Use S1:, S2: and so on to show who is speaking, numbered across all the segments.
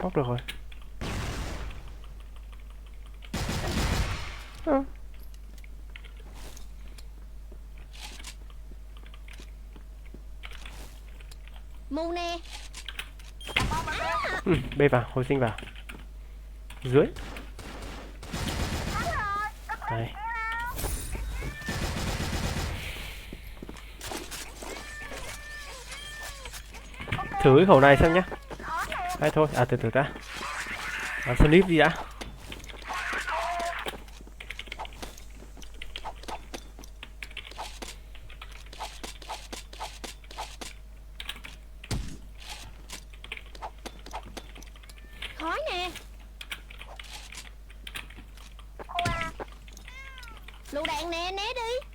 S1: Bóc được rồi. À.
S2: Mu nè.
S1: Bê vào, hồi sinh vào. Dưới. Đây. Thử cái khẩu này xem nhá. Hay thôi, à từ từ đã. Bắn snip đi đã.
S2: Khói nè. Lựu đạn nè, né đi.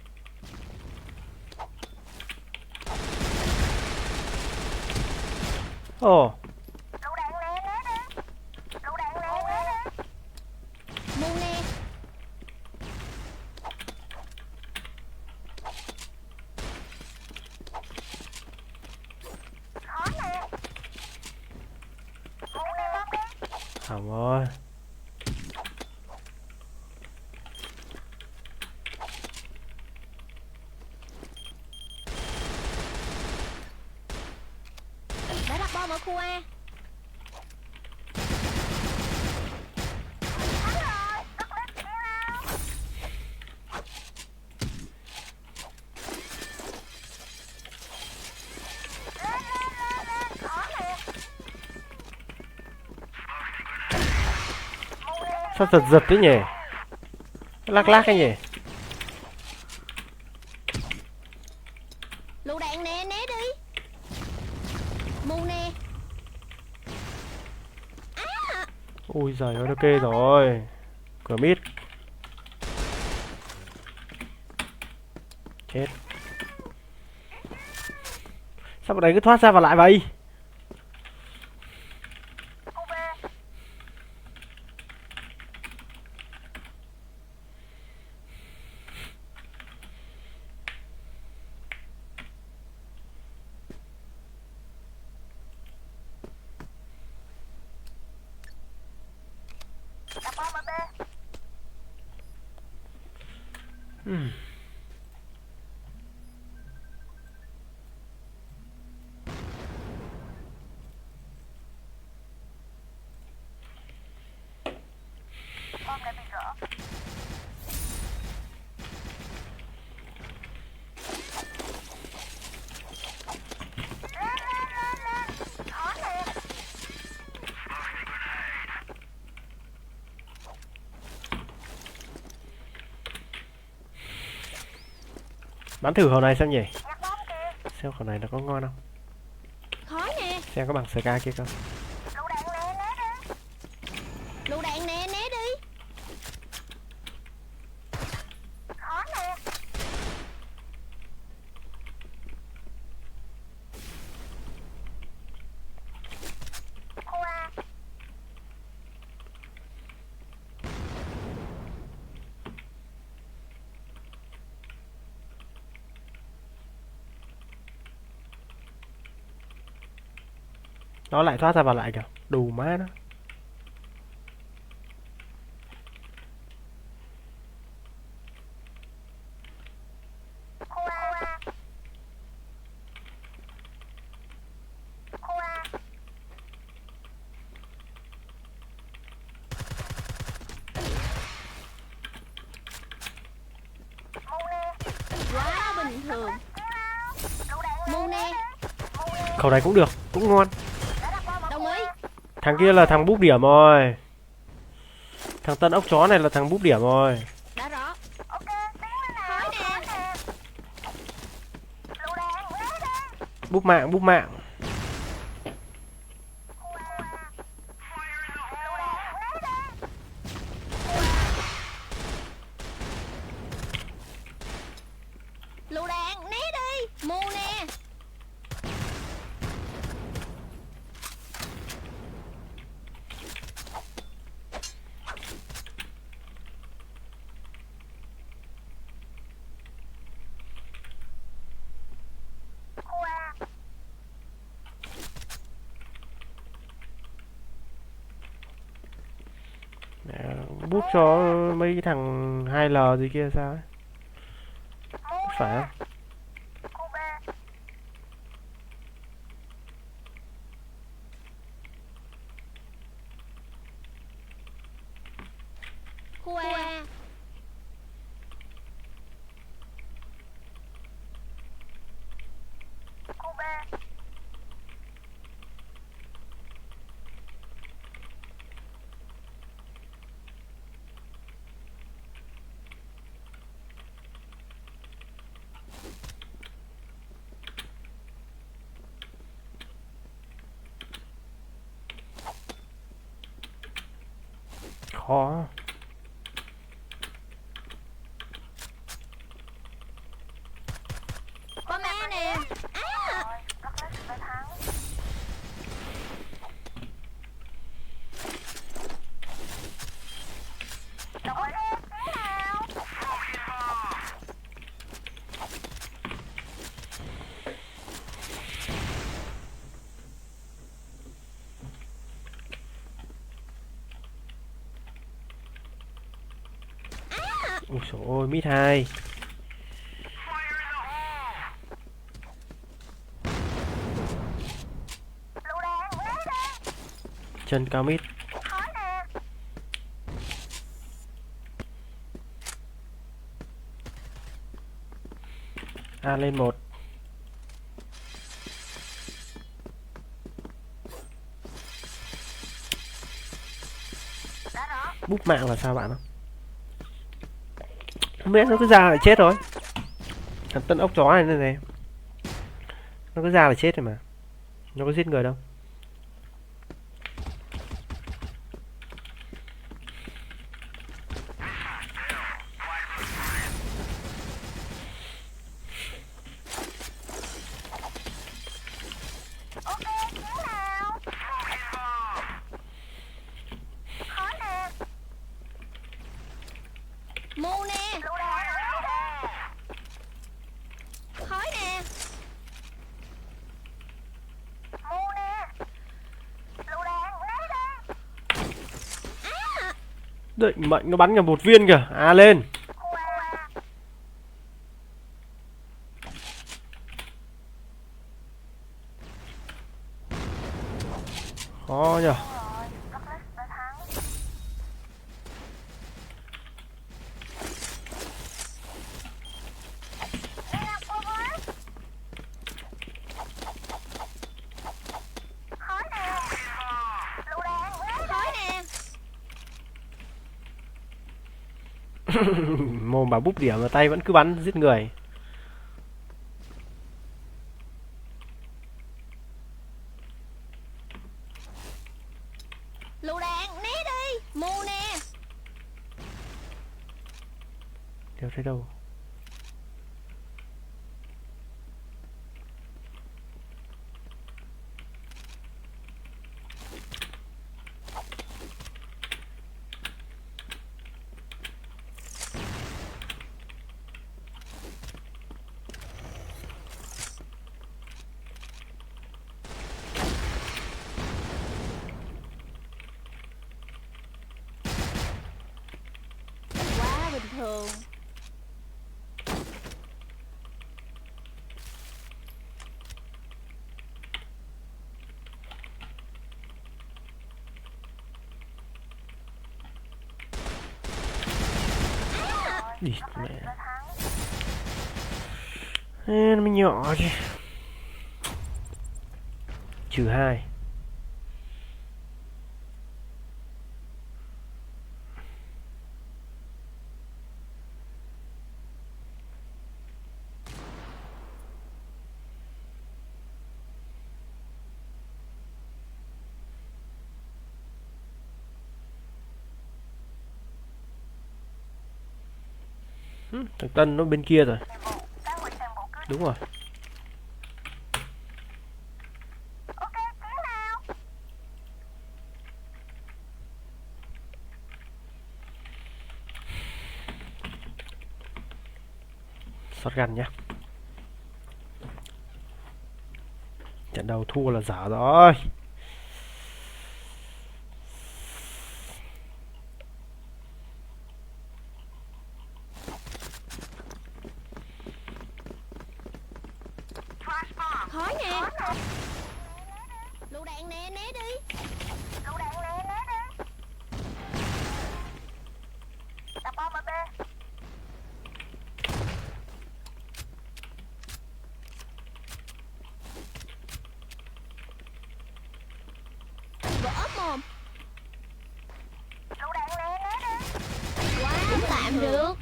S1: Ồ.
S2: Mu nè.
S1: Hỏng rồi.
S2: Đã đặt bom ở khu A.
S1: Sao giật giật thế nhỉ? Lắc lắc cái nhỉ?
S2: Lựu đạn nè, né đi. Mu nè.
S1: Ui giời ơi, ok rồi. Cửa mít. Chết. Sao bọn đấy cứ thoát ra và lại vậy? Bắn thử khẩu này xem nhỉ? Xem khẩu này nó có ngon không?
S2: Khói nè.
S1: Xem có bằng SK kia không?
S2: Lựu đạn nè, né đi.
S1: Nó lại thoát ra và lại kìa. Đủ má nó.
S2: Quá bình thường. Mu nè.
S1: Khẩu này cũng được, cũng ngon.
S2: Đồng ý.
S1: Thằng kia là thằng búp điểm rồi. Thằng tân ốc chó này là thằng búp điểm rồi.
S2: Đã rõ. Khói nè.
S1: Búp mạng, búp mạng.
S2: Lựu đạn, né đi. Mu nè.
S1: Mẹ, búp cho mấy cái thằng 2L gì kia sao ấy. Phải không?
S2: Khoa.
S1: Khó.
S2: Có ma nè. À.
S1: Ui dồi ôi, mid 2. Chân cao mid. A lên 1. Búp mạng là sao bạn không? Không biết, nó cứ ra là chết rồi. Thằng tân ốc chó này này, nó cứ ra là chết rồi mà. Nó có giết người đâu.
S2: Mu nè. Khói nè. À.
S1: Định mệnh nó bắn cả một viên kìa. A lên. Khó nhờ.
S2: Khói nè.
S1: Mồm bảo búp điểm mà tay vẫn cứ bắn giết người.
S2: Lựu đạn né đi. Mu nè.
S1: Đéo thấy đâu.
S2: Quá bình thường.
S1: Đi mẹ. Ê, nó mới nhỏ chứ. -2. Thằng Tân nó bên kia rồi. Đúng rồi. Shotgun nhá. Trận đầu thua là dở rồi.
S2: Lựu đạn nè, né đi. Lựu đạn nè, né đi. Đặt bom ở B. Vỡ mồm. Lựu đạn nè, né đi. Quá cũng tạm được.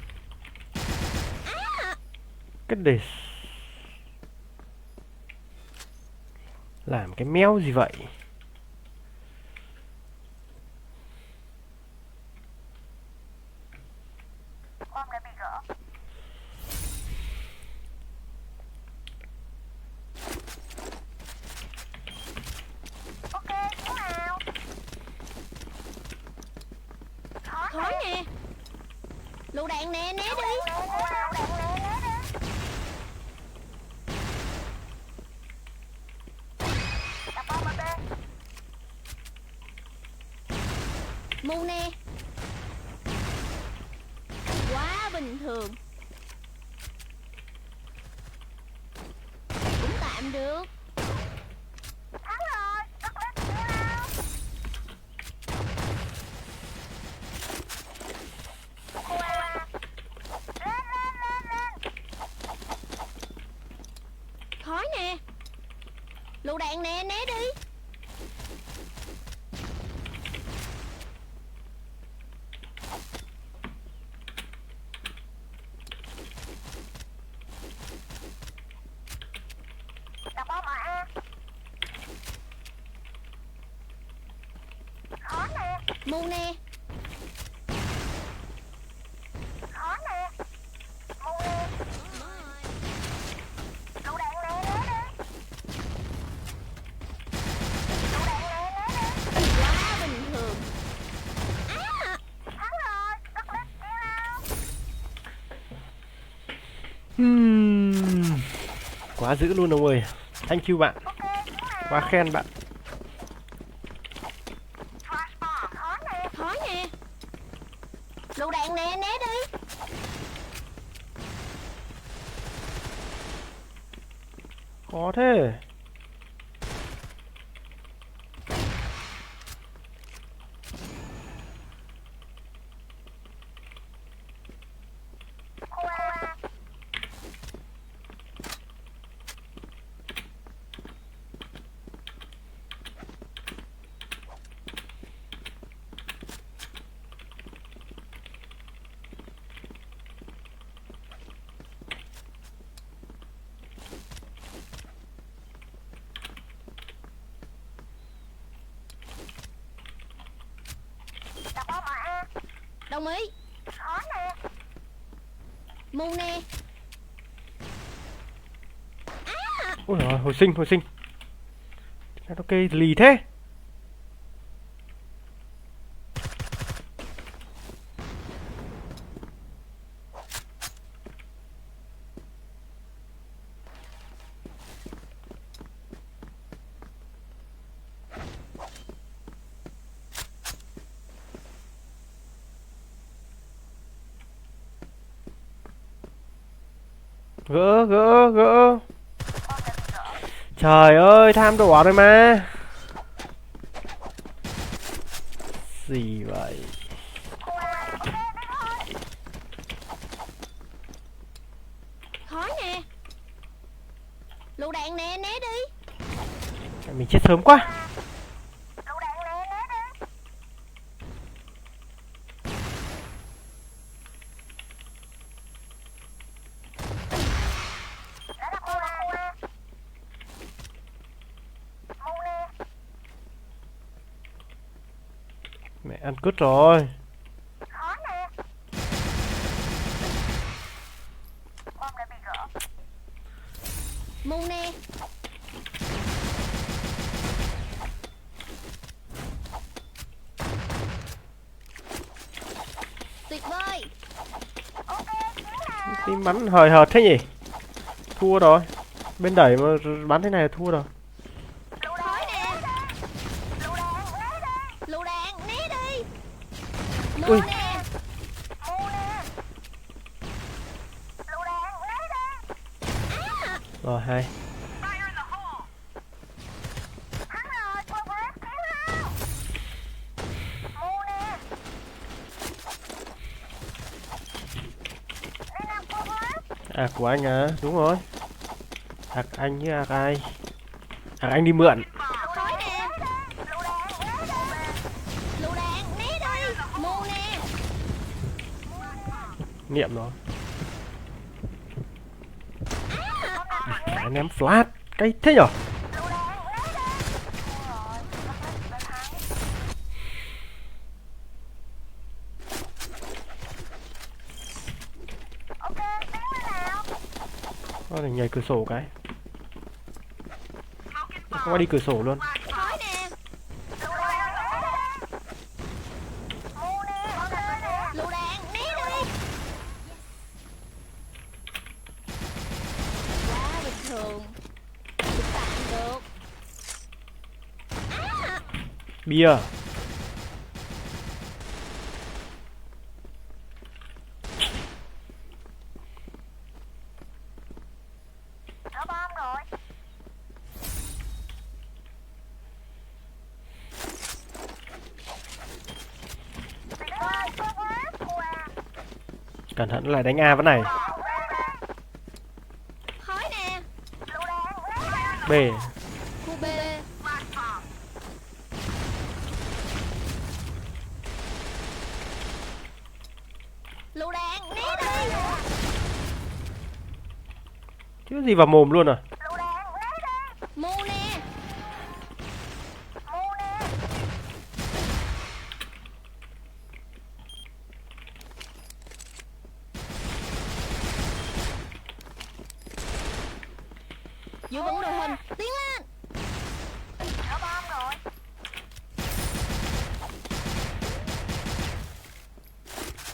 S1: Cái đề làm cái méo gì vậy?
S2: Bom đã bị gỡ. Ok, thế nào? Khói nè. Lựu đạn nè, né đi. Lựu đạn nè, né đi. Đặt bom ở B. Mù nè. Quá bình thường. Cũng tạm được. Thắng rồi, rất lên nào. Lên. Khói nè. Lựu đạn nè, né đi. Đặt bom ở A. Khói nè. Mù nè. Khói nè. Mù nè. Lựu đạn nè, né đi. Lựu đạn nè, né đi. Quá bình thường. Thắng rồi, rất lên nào.
S1: Quá dữ luôn ông ơi. Thank you bạn.
S2: Ok, thế nào?
S1: Quá khen bạn.
S2: Khói nè. Lựu đạn nè, né đi.
S1: Có thế.
S2: Đặt bom ở A. Đồng ý. Khói nè. Mù nè.
S1: Ôi giời, hồi sinh. Nó cây lì thế. Gỡ. Trời ơi, tham đỏ rồi mà. Gì vậy?
S2: Khói nè. Lựu đạn nè, né đi.
S1: Mình chết sớm quá.
S2: Lựu đạn nè, né đi. Đã đặt bom ở A. Mù nè.
S1: Mẹ ăn cứt rồi.
S2: Khói nè. Bom đã bị gỡ. Mù nè. Tuyệt vời. Ok, thế nào?
S1: Cái bắn hời hợt thế nhỉ? Thua rồi. Bên đẩy mà bắn thế này là thua rồi.
S2: Khói nè. Lựu đạn né đi. Lựu đạn né đi. Mù
S1: Ui.
S2: nè. Mù nè. Lựu đạn né đi.
S1: Rồi hay.
S2: Thắng rồi, quá
S1: À của anh à, đúng rồi. Anh với ai? Anh đi mượn.
S2: Thối nè. Lựu đạn, né đi. Mù nè.
S1: Nghiệm rồi. Anh em flash. Cái thế nhở? Nó để nhảy cửa sổ cái. Không có đi cửa sổ luôn.
S2: Thối nè. Lựu đạn, né đi. Quá bình thường. Chúng ta ăn được.
S1: Bia. Cẩn thận lại đánh A vẫn này.
S2: Thối nè.
S1: B.
S2: Khu B. Lựu đạn, né đi.
S1: Chứ gì vào mồm luôn à?
S2: Mù nè. Giữ vững đội hình, tiến lên.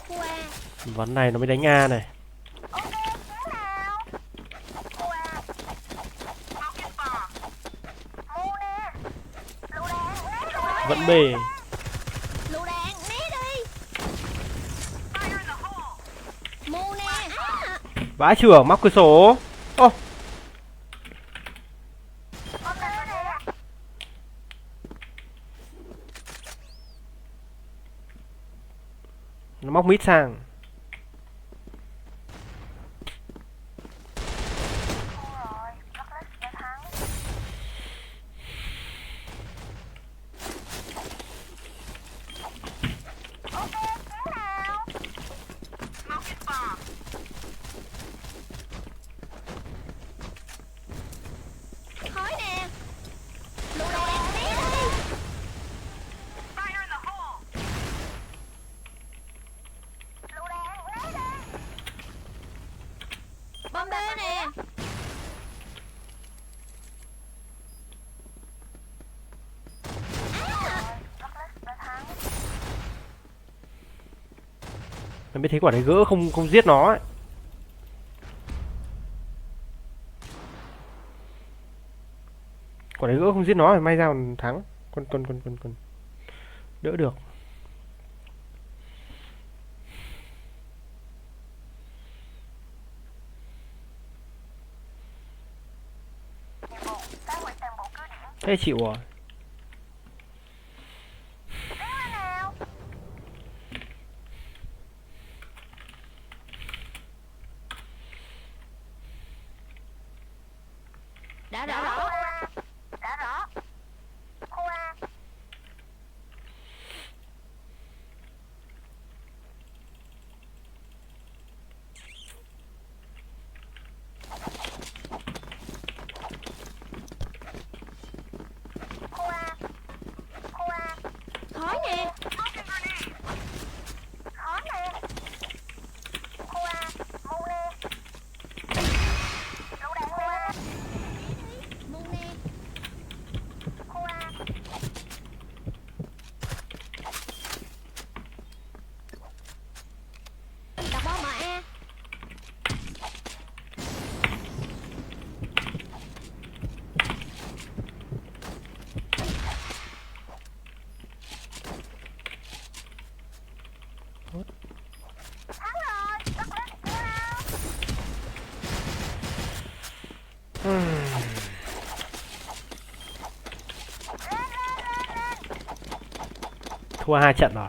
S2: Khu A.
S1: Ván này nó mới đánh A này. Vẫn B.
S2: Lựu đạn, né đi. Mù nè.
S1: Vãi trưởng móc cửa sổ. Ô. Nó móc mít sang.
S2: Thối nè. Lựu đạn, né đi. Bom B nè.
S1: Mày biết thấy quả đấy gỡ không giết nó ấy. Quả đấy gỡ không giết nó thì may ra còn thắng. Còn đỡ được. Thế chịu rồi.
S2: Đã rõ. Thối nè. Mù nè. Đặt bom mà A.
S1: Thua 2 trận rồi.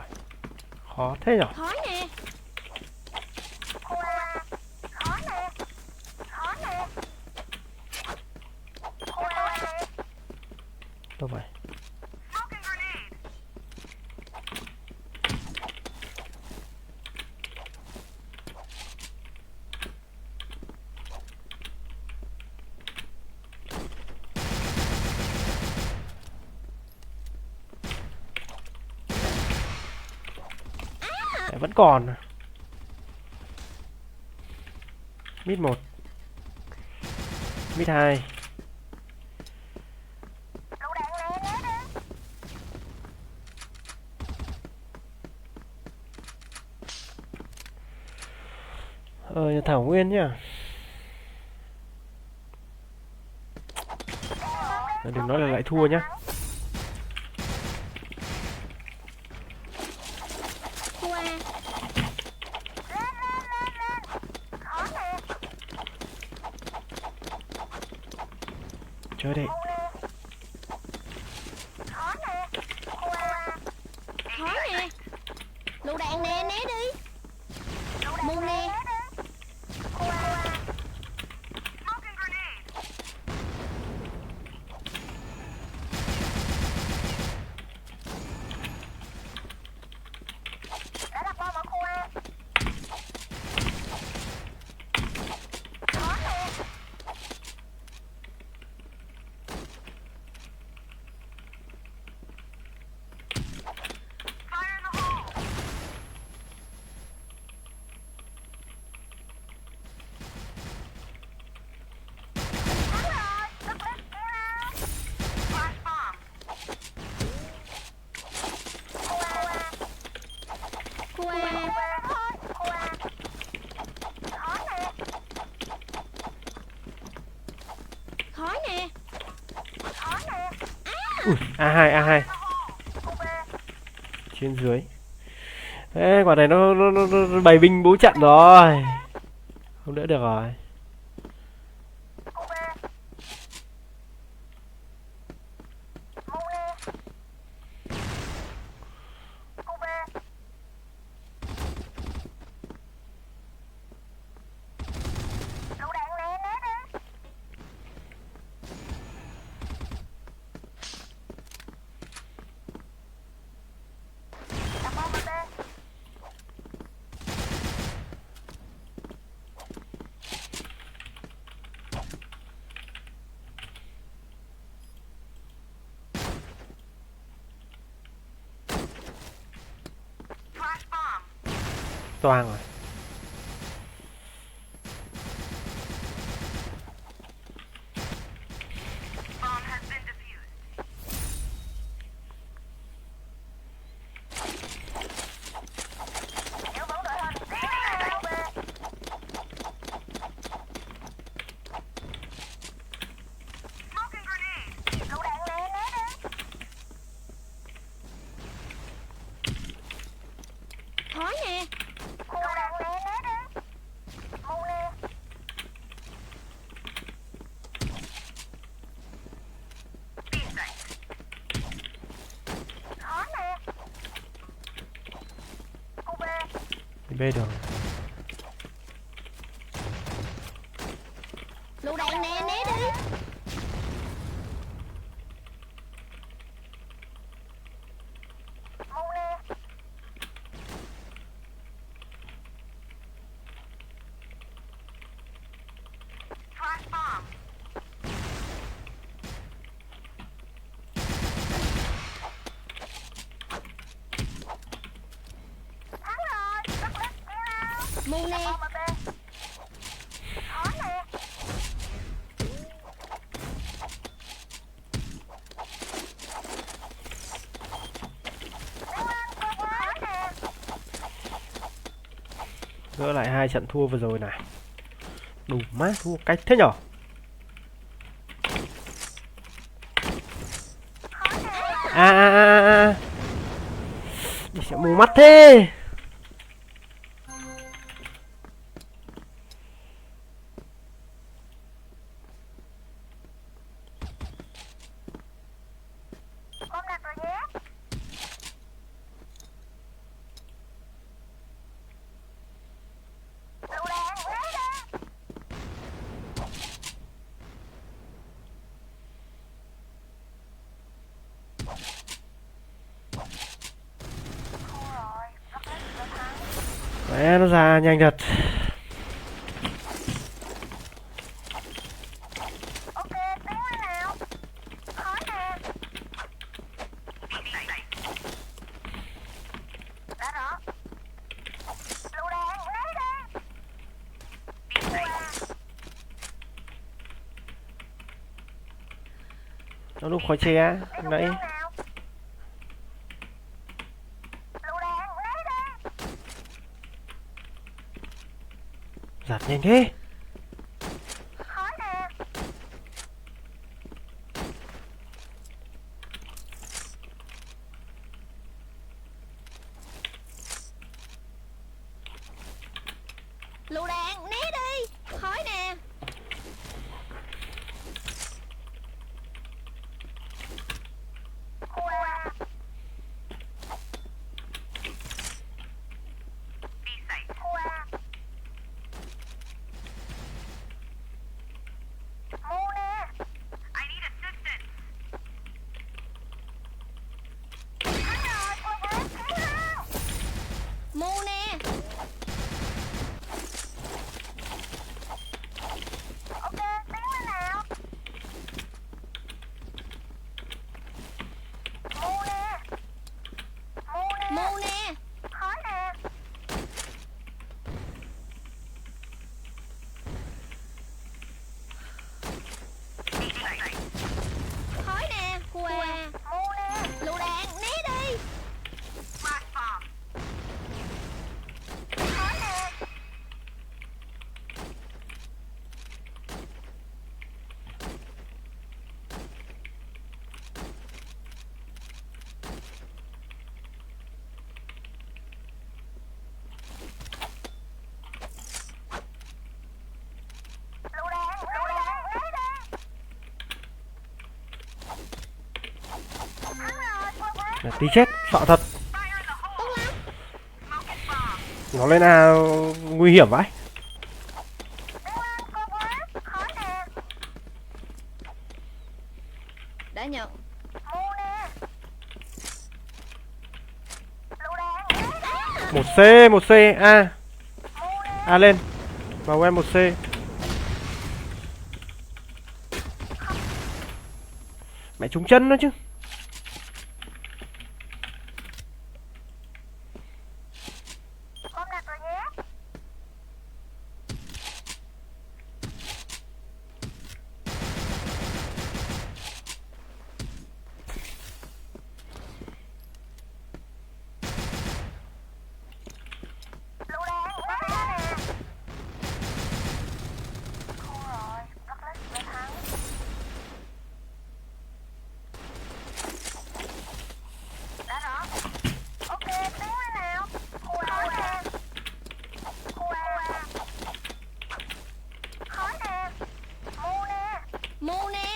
S1: Khó thế nhở?
S2: Thối nè.
S1: lại vẫn còn. Mid 1, mid 2. Nhà Thảo Nguyên nhá. Đừng nói là lại thua nhá. Chơi đi.
S2: Khó nè. Lựu đạn nè, né đi. Mù nè. Khói nè.
S1: A2 trên dưới. Ê, quả này nó bày binh bố trận rồi, không đỡ được rồi. Toang rồi.
S2: Khói nè.
S1: B được.
S2: Lựu đạn nè, né đi. Mù nè.
S1: Gỡ lại 2 trận thua vừa rồi này. Đủ má thua cách thế nhở. Sẽ mù mắt thế. Đấy, nó ra nhanh thật. Nó đục khói tre nãy. Giặt nhanh thế.
S2: Lựu đạn, né đi. Khói nè. Mu nè. Mu nè. Khói nè. Quà. Lựu đạn, né đi.
S1: Là tí chết, sợ thật.
S2: Tốt lắm.
S1: Nó lên là nguy hiểm vãi.
S2: Đã nhận.
S1: Một C, một C, A. A lên. Vào em một C. Mẹ trúng chân nó chứ.
S2: Mu nè.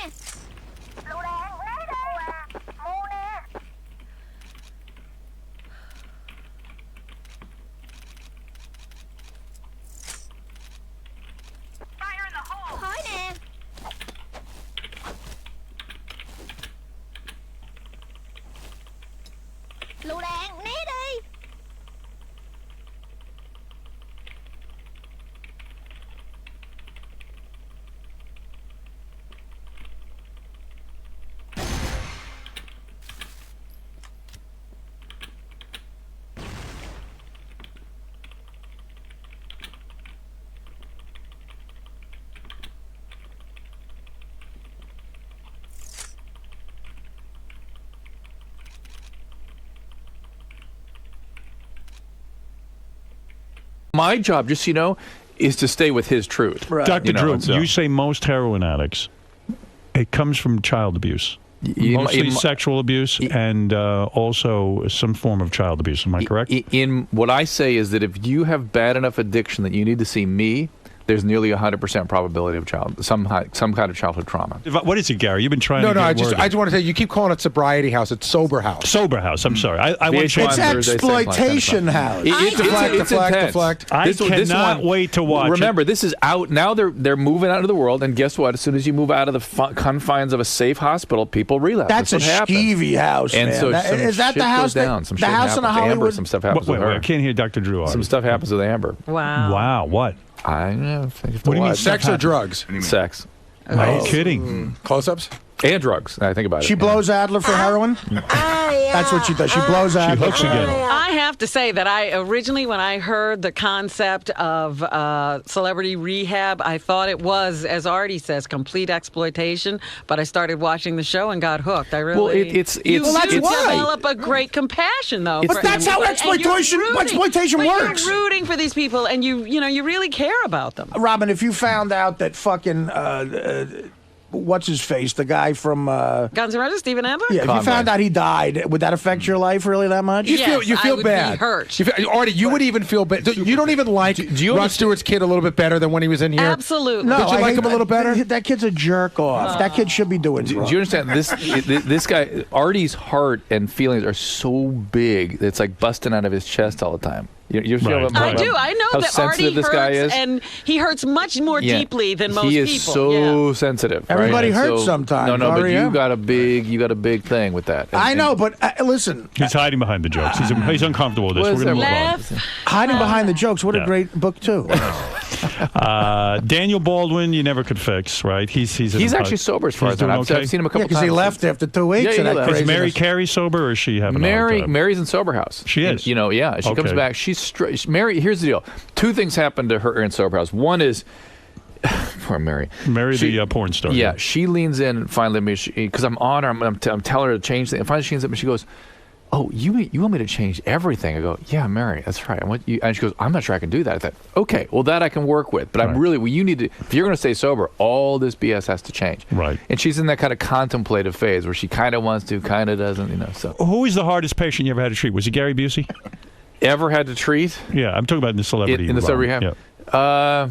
S2: Khói nè. Lựu đạn, né đi.
S3: My job, just so you know, is to stay with his truth.
S4: Right. Dr.
S3: You know,
S4: Drew,
S3: and so-
S4: you say most heroin addicts. It comes from child abuse. Mostly sexual abuse and also some form of child abuse. Am I correct?
S3: In what I say is that if you have bad enough addiction that you need to see me, there's nearly 100% probability of some kind of childhood trauma.
S4: What is it, Gary? You've been trying to
S5: No,
S4: get
S5: I just
S4: worded.
S5: want to say you keep calling it sobriety house. It's sober house.
S4: Sober house. I'm sorry. I want
S3: VH1
S4: you.
S5: It's
S3: Thursday, 10 o'clock, 10
S5: exploitation
S3: o'clock.
S5: house.
S3: It's intense.
S5: Deflect.
S4: I cannot wait to watch
S3: Remember,
S4: it.
S3: this is out now. They're moving out into the world, and guess what? As soon as you move out of the confines of a safe hospital, people relapse.
S5: That's a
S3: what happens.
S5: skeevy house,
S3: And
S5: man.
S3: so
S5: That-
S3: some
S5: is that
S3: shit
S5: the house
S3: goes down. Some
S5: the
S3: shit
S5: house in
S3: happens.
S5: the
S3: Amber,
S5: Hollywood?
S3: some stuff happens
S4: Wait,
S3: with her.
S4: I can't hear Dr. Drew.
S3: Some stuff happens with Amber.
S6: Wow.
S4: Wow. What?
S3: I know.
S4: What do you mean
S5: Sex or drugs?
S3: Sex.
S4: Are you kidding?
S5: Close-ups?
S3: And drugs. I think about it.
S5: She blows Adler for heroin? That's what she does. She blows Adler.
S4: She hooks again.
S6: I have to say that I originally, when I heard the concept of celebrity rehab, I thought it was, as Artie says, complete exploitation. But I started watching the show and got hooked. I really.
S3: Well, it's
S6: you
S5: Well, that's
S6: do
S5: why.
S6: develop a great compassion, though.
S5: But
S6: for
S5: that's how
S6: everybody. And you're
S5: exploitation
S6: rooting. But
S5: works.
S6: You're rooting for these people, and you really care about them.
S5: Robin, if you found out that fucking what's his face, the guy from
S6: Guns N' Roses, Steven Adler?
S5: yeah, if you found out he died, would that affect your life really that much?
S6: Yes,
S5: you
S6: I
S5: feel
S6: would
S5: bad.
S6: be hurt.
S5: Artie, you would even feel bad. You don't even like Rod Stewart's kid a little bit better than when he was in here.
S6: Absolutely.
S5: No,
S6: Don't
S5: you like him a little better? That kid's a jerk off. That kid should be doing
S3: Do
S5: drugs.
S3: you understand this guy Artie's heart and feelings are so big it's like busting out of his chest all the time. You feel
S4: Right.
S6: I do. I know
S3: how
S6: that
S3: sensitive
S6: Artie
S3: this
S6: hurts,
S3: guy is.
S6: and he hurts much more deeply than most
S3: he is
S6: people.
S3: so sensitive. right?
S5: Everybody
S3: And
S5: hurts sometimes,
S3: No, but
S5: Aria.
S3: you got a big thing with that.
S5: I know, but listen,
S4: He's hiding behind the jokes. He's uncomfortable with this.
S3: What
S4: We're
S3: is
S4: going to
S3: that?
S4: move on.
S6: Laugh.
S5: hiding behind the jokes. What a
S4: Yeah.
S5: great book too.
S4: Daniel Baldwin, you never could fix, right? He's
S3: actually sober as far
S4: he's
S3: as I know.
S4: doing okay?
S3: I've seen him a couple
S5: Because
S3: times.
S5: he left after 2 weeks.
S3: Yeah,
S5: of
S3: he
S5: that
S3: left.
S4: Is
S5: craziness.
S4: Mary Carey sober, or is she having a hard time?
S3: Mary's in sober house.
S4: She is?
S3: She comes
S4: Okay.
S3: back. Mary. Here's the deal. Two things happened to her in sober house. One is, poor Mary.
S4: Mary,
S3: She-
S4: the porn star.
S3: Yeah, she leans in finally because I'm on her. I'm telling her to change things. And finally, she leans up and she goes, "Oh, you want me to change everything?" I go, "Yeah, Mary, that's right." And she goes, "I'm not sure I can do that." I thought, "Okay, well that I can work with, but I'm
S4: Right.
S3: really you need to. If you're going to stay sober, all this BS has to change."
S4: Right.
S3: And she's in that kind of contemplative phase where she kind of wants to, kind of doesn't. So
S4: Who is the hardest patient you ever had to treat? Was it Gary Busey?
S3: ever had to treat
S4: Yeah, I'm talking about in the celebrity.
S3: in the sober
S4: realm.
S3: rehab?
S4: Yeah.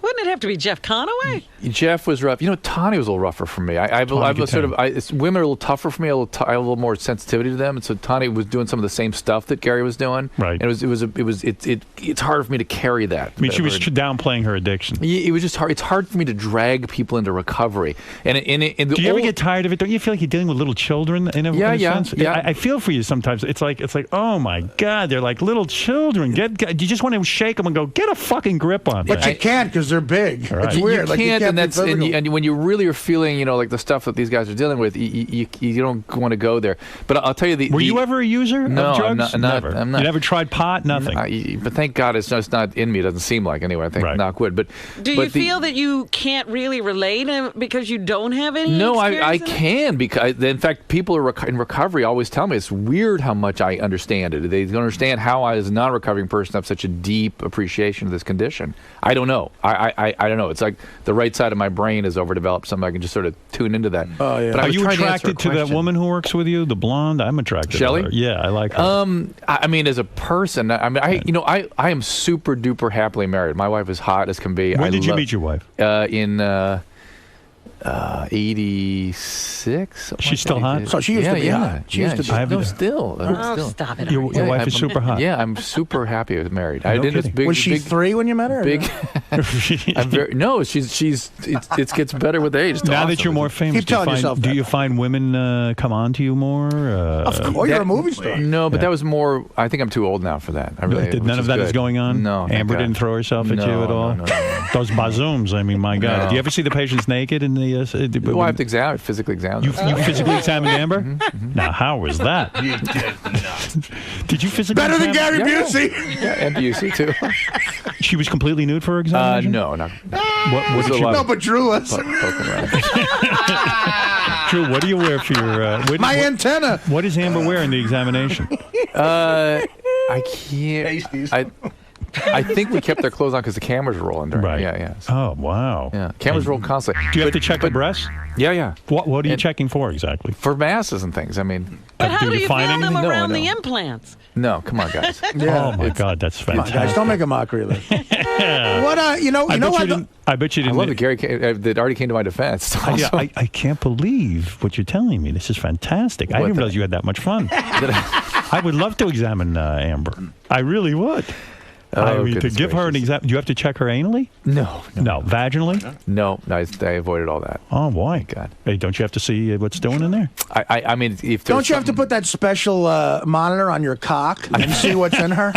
S6: Wouldn't it have to be Jeff Conaway?
S3: Jeff was rough. Tawny was a little rougher for me. I've
S4: gets
S3: sort
S4: him.
S3: of women are a little tougher for me. I have a little more sensitivity to them, and so Tawny was doing some of the same stuff that Gary was doing.
S4: Right.
S3: And it's hard for me to carry that.
S4: I mean, she was downplaying her addiction.
S3: It was just hard. It's hard for me to drag people into recovery. And
S4: Do you ever get tired of it? Don't you feel like you're dealing with little children in a sense?
S3: Yeah.
S4: I feel for you sometimes. It's like, oh my God, they're like little children. You just want to shake them and go, get a fucking grip on
S5: But
S4: that.
S5: you can't because they're big.
S4: Right.
S5: It's weird.
S3: You
S5: Like,
S3: can't, and
S5: be
S3: that's and,
S5: physical.
S3: and when you really are feeling, like the stuff that these guys are dealing with, you don't want to go there. But I'll tell you,
S4: Were you ever a user
S3: No,
S4: of
S3: I'm
S4: drugs?
S3: not-
S4: Never.
S3: I'm not.
S4: You never tried pot? Nothing.
S3: But thank God it's just not in me. It doesn't seem like anyway. I think
S4: Right.
S3: knock wood. But
S6: Do you feel that you can't really relate because you don't have any?
S3: No, I
S6: experience in it?
S3: can because in fact people in recovery always tell me it's weird how much I understand it. They don't understand how I, as a non-recovering person, have such a deep appreciation of this condition. I don't know. I don't know. It's like the right side of my brain is overdeveloped. Something I can just sort of tune into that.
S5: Oh, yeah.
S3: But I
S4: Are
S3: was
S4: you
S3: trying to answer a
S4: attracted to that
S3: question.
S4: woman who works with you, the blonde? I'm attracted
S3: Shelley?
S4: to her. Yeah, I like her.
S3: I mean, as a person, I am super duper happily married. My wife is hot as can be.
S4: When did you meet your wife?
S3: In 86.
S4: She's still hot?
S5: So she used to be hot. She used to be.
S4: I haven't-
S3: Still.
S6: Oh,
S3: still.
S6: stop it.
S4: Your
S6: Artie.
S4: wife is super hot.
S3: Yeah, I'm super happy with married. I
S4: No
S3: did this
S4: kidding.
S3: big.
S5: Was she
S3: big,
S5: 3 when you met her?
S3: Big. I'm very no. It gets better with age. It's
S4: Now
S3: awesome.
S4: that you're more famous,
S5: Keep telling yourself
S4: do
S5: that.
S4: you find women come on to you more?
S5: Of course, you're a movie star.
S3: No, but
S4: Yeah.
S3: that was more. I think I'm too old now for that. I really.
S4: None
S3: which
S4: of that is
S3: good.
S4: going on?
S3: No. thank
S4: Amber
S3: God.
S4: didn't throw herself at you
S3: No,
S4: at all?
S3: No.
S4: Those bazooms, I mean, my God.
S3: No.
S4: Do you ever see the patients naked in the...
S3: Well, I have to physically examine.
S4: You
S3: them.
S4: physically examined Amber? Now, how was that? Did you physically
S5: Better than
S4: examine-
S5: Gary
S3: Yeah.
S5: Busey.
S3: Yeah, and Busey too.
S4: She was completely nude for her examination?
S3: No, not.
S4: What
S3: Was
S4: did
S3: a
S4: she
S3: lot
S5: No,
S3: of
S5: but Drew was.
S3: poking around.
S4: Drew, what do you wear for your...
S5: My antenna.
S4: what does Amber wear in the examination?
S3: I can't. I think we kept their clothes on because the cameras were rolling during.
S4: Right.
S3: Yeah.
S4: Oh, wow.
S3: Yeah. Cameras roll constantly.
S4: Do you have to check the breasts?
S3: Yeah.
S4: What are you
S3: And-
S4: checking for exactly?
S3: For masses and things. I mean,
S6: But how
S4: Do
S6: do
S4: you
S6: you
S4: find
S6: feel them
S4: anything?
S3: No,
S6: around
S3: no.
S6: the implants?
S3: no. Come on, guys.
S5: Yeah.
S4: Oh, my God, that's
S5: Come on,
S4: fantastic.
S5: guys, don't make a mockery of it. What? You know
S4: I bet
S5: what?
S4: you didn't. I bet you
S3: I
S4: didn't.
S3: love that Gary that already came to my defense.
S4: Yeah, I can't believe what you're telling me. This is fantastic. I
S3: What
S4: didn't
S3: the-
S4: realize you had that much fun. I would love to examine Amber. I really would. I mean, to
S3: goodness
S4: give her an
S3: gracious.
S4: example, do you have to check her anally?
S3: No.
S4: No. Vaginally?
S3: No, I avoided all that.
S4: Oh, boy.
S3: God.
S4: Hey, don't you have to see what's doing in there?
S3: I mean, if
S5: Don't you have to put that special monitor on your cock and see what's in her?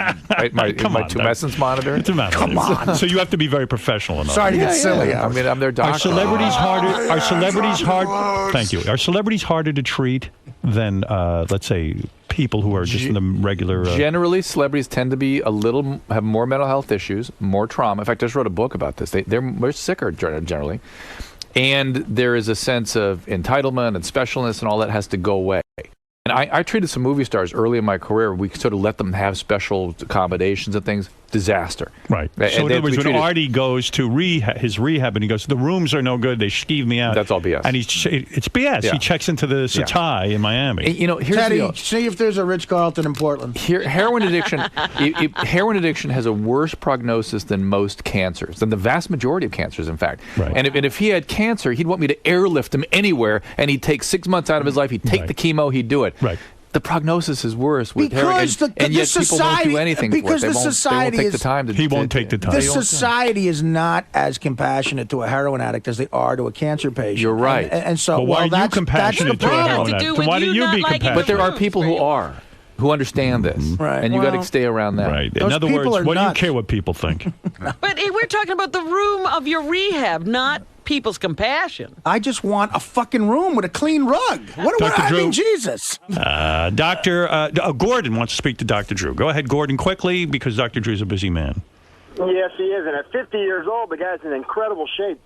S3: my
S4: Come on,
S3: tumescence monitor?
S4: It's a matter.
S5: Come on.
S4: So you have to be very professional enough.
S5: Sorry to get silly.
S3: I mean, I'm their doctor.
S4: Are celebrities harder? Are celebrities hard? Thank you. Are celebrities harder to treat than, let's say, people who are just in the regular?
S3: Generally, celebrities tend to be have more mental health issues, more trauma. In fact, I just wrote a book about this. They're sicker generally, and there is a sense of entitlement and specialness, and all that has to go away. And I treated some movie stars early in my career. We sort of let them have special accommodations and things. Disaster.
S4: Right. So in other words, when Artie goes to his rehab and he goes, the rooms are no good, they skeeve me out.
S3: That's all BS.
S4: And it's BS.
S3: Yeah.
S4: He checks into the Satai in Miami.
S3: And, here's
S5: Teddy,
S3: the deal.
S5: see if there's a Ritz-Carlton in Portland.
S3: Heroin addiction. Heroin addiction has a worse prognosis than most cancers, than the vast majority of cancers, in fact.
S4: Right.
S3: And if he had cancer, he'd want me to airlift him anywhere, and he'd take 6 months out of his life. He'd take the chemo. He'd do it.
S4: Right.
S3: The prognosis is worse with heroin, and yet people won't do anything for it. They won't take the time to.
S4: He won't take the time.
S5: This society is not as compassionate to a heroin addict as they are to a cancer patient.
S3: You're right.
S5: And so,
S4: why are
S5: that's
S4: you compassionate
S5: the
S4: to a
S5: problem.
S4: heroin addict? Why do you be compassionate?
S3: But there are people who are, who understand this,
S5: Right.
S3: and you got
S5: Well,
S3: to stay around that.
S4: Right. In
S5: Those
S4: other
S5: people
S4: words,
S5: are
S4: what do you
S5: nuts.
S4: care what people think?
S6: But we're talking about the room of your rehab, not people's compassion.
S5: I just want a fucking room with a clean rug. What
S4: Dr.
S5: I
S4: Drew.
S5: mean, Jesus.
S4: Dr. Gordon wants to speak to Dr. Drew. Go ahead, Gordon, quickly, because Dr. Drew's a busy man.
S7: Yes, he is. And at 50 years old, the guy's in incredible shape.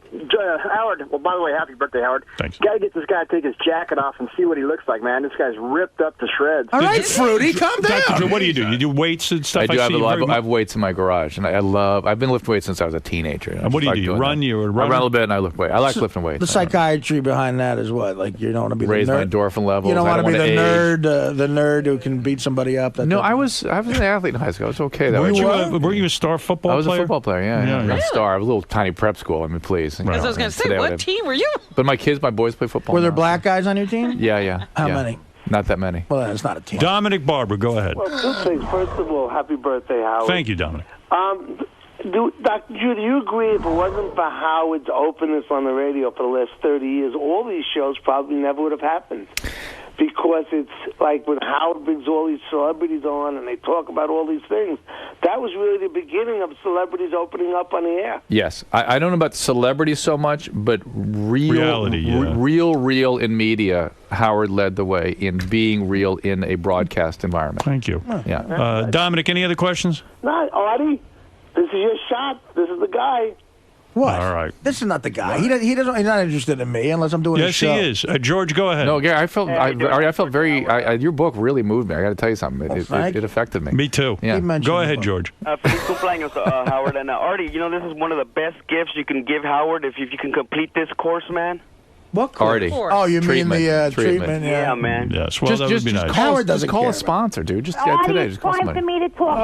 S7: Howard, well, by the way, happy birthday, Howard.
S4: Thanks.
S7: Got to get this guy to take his jacket off and see what he looks like, man. This guy's ripped up to shreds.
S5: All right, Fruity, calm down.
S4: Dr. Drew, what do? You do weights and stuff?
S3: I do. I
S4: see
S3: have weights in my garage, and I've been lifting weights since I was a teenager.
S4: And what do? You run? You
S3: I run a little bit, and I lift weights. I like lifting weights.
S5: The psychiatry behind that is what? Like, you don't want to be
S3: Raise
S5: the
S3: my
S5: nerd.
S3: endorphin levels.
S5: You don't want to be
S3: age.
S5: the nerd who can beat somebody up.
S3: No, I was an athlete in high school. I was okay.
S4: Were you a star football player?
S3: I was a football player, yeah.
S4: Yeah,
S3: A star. I was a little tiny prep school. I mean, please.
S6: As I was going to say, what team were you?
S3: But my boys play football.
S5: Were there
S3: now.
S5: black guys on your team?
S3: Yeah.
S5: How
S3: yeah.
S5: many?
S3: Not that many.
S5: Well, that's not a team.
S4: Dominic Barber, go ahead.
S8: Well, two things. First of all, happy birthday, Howard.
S4: Thank you, Dominic.
S8: Dr. Drew, do you agree if it wasn't for Howard's openness on the radio for the last 30 years, all these shows probably never would have happened? Because it's like when Howard brings all these celebrities on and they talk about all these things, that was really the beginning of celebrities opening up on the air.
S3: Yes. I don't know about celebrities so much, but
S4: reality,
S3: real in media, Howard led the way in being real in a broadcast environment.
S4: Thank you.
S3: Yeah.
S4: Dominic, any other questions?
S8: No, Artie, this is your shot. This is the guy.
S5: What?
S4: All right.
S5: This is not the guy. He doesn't. He's not interested in me unless I'm doing a
S4: Yes,
S5: show.
S4: he is. George, go ahead.
S3: No, Gary, I felt very. Your book really moved me. I got to tell you something. It affected me.
S4: Me too.
S3: Yeah.
S4: Go ahead, George.
S9: Feliz cumpleaños, Howard. And Artie, this is one of the best gifts you can give Howard if you can complete this course, man.
S5: What course?
S3: Artie.
S5: Oh, you mean the treatment?
S9: Yeah, man.
S4: Yes, well, that would be nice.
S5: Howard doesn't
S3: call
S5: care
S3: a sponsor, dude. Just
S2: Artie,
S3: today.
S2: it's
S3: Just call
S2: time
S3: somebody.
S2: for me to talk.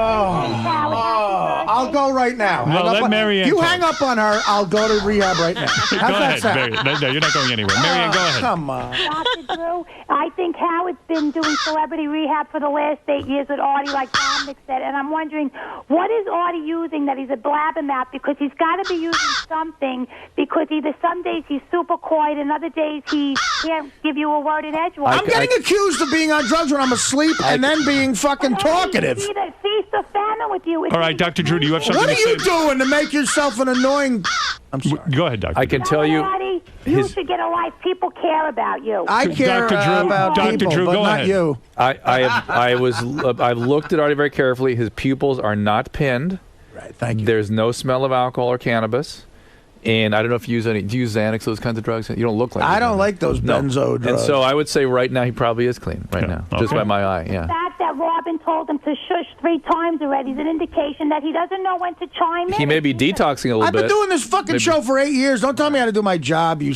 S5: I'll go right now.
S4: No, let Marianne
S5: You
S4: talk.
S5: hang up on her. I'll go to rehab right now. How's
S4: Go
S5: that
S4: ahead,
S5: sound?
S4: Mary. No, you're not going anywhere. Marianne, go ahead.
S5: Come on.
S2: Dr. Drew, I think Howard's been doing celebrity rehab for the last 8 years with Artie, like Dominic said, and I'm wondering, what is Artie using that he's a blabbermouth? Because he's got to be using something, because either some days he's super quiet and other days he can't give you a word in edgewise.
S5: I'm getting accused of being on drugs when I'm asleep and then being fucking talkative.
S2: It's either feast or famine with you. It's
S4: All right,
S2: either
S4: Dr. Drew, do you have something
S5: What are
S4: to
S5: you
S4: say?
S5: doing to make yourself an annoying... I'm sorry.
S4: Go ahead, Dr.
S3: I can tell you.
S2: Artie, you should get a life. People care about you.
S5: I care
S4: Dr. Drew,
S5: about
S4: Dr.
S5: people,
S4: Drew,
S5: but
S4: go
S5: not
S4: ahead.
S5: you.
S3: I've looked at Artie very carefully. His pupils are not pinned.
S5: Right, thank you.
S3: There's no smell of alcohol or cannabis. And I don't know if you use any. Do you use Xanax, those kinds of drugs? You don't look like.
S5: I don't like those benzo drugs.
S3: And so I would say right now he probably is clean. Right now, just by my eye. Yeah.
S2: The fact that Robin told him to shush 3 times already is an indication that he doesn't know when to chime in.
S3: He may be detoxing a little
S5: I've
S3: bit.
S5: been doing this fucking show for 8 years. Don't tell me how to do my job, you